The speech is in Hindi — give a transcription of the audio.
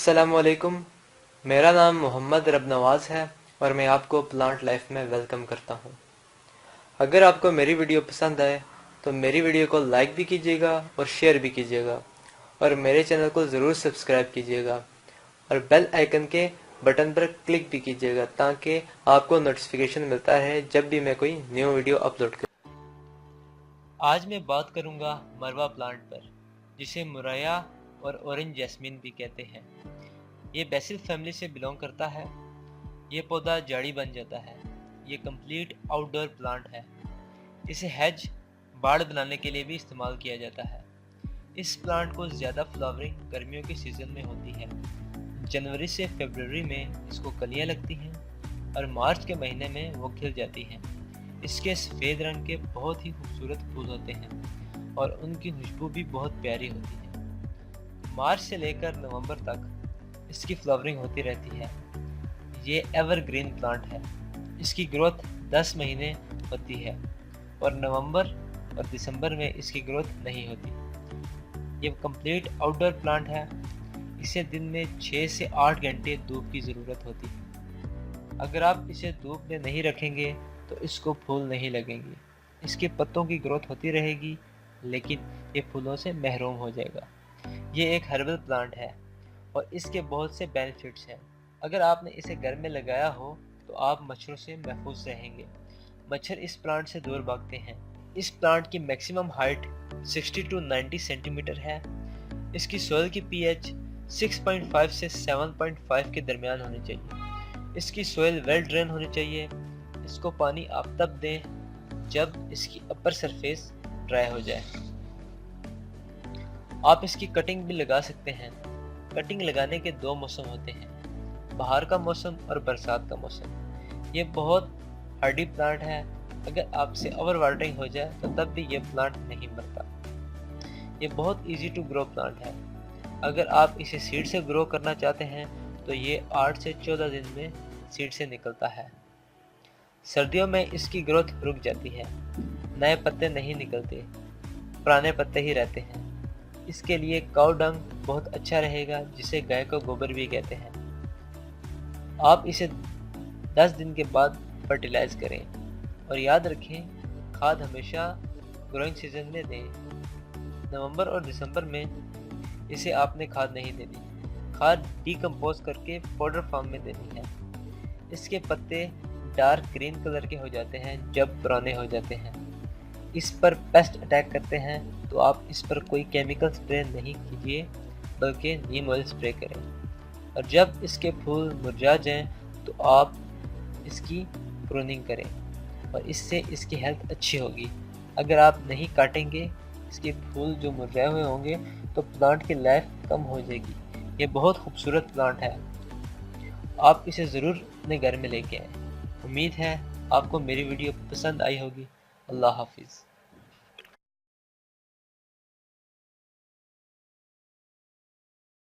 अस्सलामुअलैकुम। मेरा नाम मोहम्मद रब नवाज़ है और मैं आपको प्लांट लाइफ में वेलकम करता हूँ। अगर आपको मेरी वीडियो पसंद आए तो मेरी वीडियो को लाइक भी कीजिएगा और शेयर भी कीजिएगा और मेरे चैनल को ज़रूर सब्सक्राइब कीजिएगा और बेल आइकन के बटन पर क्लिक भी कीजिएगा ताकि आपको नोटिफिकेशन मिलता रहे जब भी मैं कोई न्यू वीडियो अपलोड करूँ। आज मैं बात करूँगा मरवा प्लांट पर, जिसे मुरैया और ऑरेंज जैस्मीन भी कहते हैं। ये बेसिल फैमिली से बिलोंग करता है। ये पौधा जड़ी बन जाता है। ये कंप्लीट आउटडोर प्लांट है। इसे हेज बाड़ बनाने के लिए भी इस्तेमाल किया जाता है। इस प्लांट को ज़्यादा फ्लावरिंग गर्मियों के सीज़न में होती है। जनवरी से फरवरी में इसको कलियां लगती हैं और मार्च के महीने में वो खिल जाती हैं। इसके सफ़ेद रंग के बहुत ही खूबसूरत फूल होते हैं और उनकी खुशबू भी बहुत प्यारी होती है। मार्च से लेकर नवंबर तक इसकी फ्लावरिंग होती रहती है। ये एवरग्रीन प्लांट है। इसकी ग्रोथ 10 महीने होती है और नवंबर और दिसंबर में इसकी ग्रोथ नहीं होती। ये कंप्लीट आउटडोर प्लांट है। इसे दिन में 6 से 8 घंटे धूप की ज़रूरत होती है। अगर आप इसे धूप में नहीं रखेंगे तो इसको फूल नहीं लगेंगे। इसके पत्तों की ग्रोथ होती रहेगी लेकिन ये फूलों से महरूम हो जाएगा। ये एक हर्बल प्लांट है और इसके बहुत से बेनिफिट्स हैं। अगर आपने इसे घर में लगाया हो तो आप मच्छरों से महफूज रहेंगे। मच्छर इस प्लांट से दूर भागते हैं। इस प्लांट की मैक्सिमम हाइट 60 टू 90 सेंटीमीटर है। इसकी सॉइल की पीएच 6.5 से 7.5 के दरमियान होनी चाहिए। इसकी सॉइल वेल ड्रेन होनी चाहिए। इसको पानी आप तब दें जब इसकी अपर सरफेस ड्राई हो जाए। आप इसकी कटिंग भी लगा सकते हैं। कटिंग लगाने के 2 मौसम होते हैं, बाहर का मौसम और बरसात का मौसम। ये बहुत हार्डी प्लांट है। अगर आपसे ओवर वाटरिंग हो जाए तो तब भी ये प्लांट नहीं मरता। ये बहुत इजी टू ग्रो प्लांट है। अगर आप इसे सीड से ग्रो करना चाहते हैं तो ये 8 से 14 दिन में सीड से निकलता है। सर्दियों में इसकी ग्रोथ रुक जाती है। नए पत्ते नहीं निकलते, पुराने पत्ते ही रहते हैं। इसके लिए काऊ डंग बहुत अच्छा रहेगा, जिसे गाय का गोबर भी कहते हैं। आप इसे 10 दिन के बाद फर्टिलाइज करें और याद रखें खाद हमेशा ग्रोइंग सीजन में दें। नवंबर और दिसंबर में इसे आपने खाद नहीं देनी। खाद डिकम्पोज करके पाउडर फॉर्म में देनी है। इसके पत्ते डार्क ग्रीन कलर के हो जाते हैं जब पुराने हो जाते हैं। इस पर पेस्ट अटैक करते हैं तो आप इस पर कोई केमिकल स्प्रे नहीं कीजिए बल्कि नीम ऑयल स्प्रे करें। और जब इसके फूल मुरझा जाएं तो आप इसकी प्रूनिंग करें और इससे इसकी हेल्थ अच्छी होगी। अगर आप नहीं काटेंगे इसके फूल जो मुरझाए हुए होंगे तो प्लांट की लाइफ कम हो जाएगी। ये बहुत खूबसूरत प्लांट है। आप इसे ज़रूर अपने घर में लेके आएँ। उम्मीद है आपको मेरी वीडियो पसंद आई होगी। अल्लाह हाफिज़।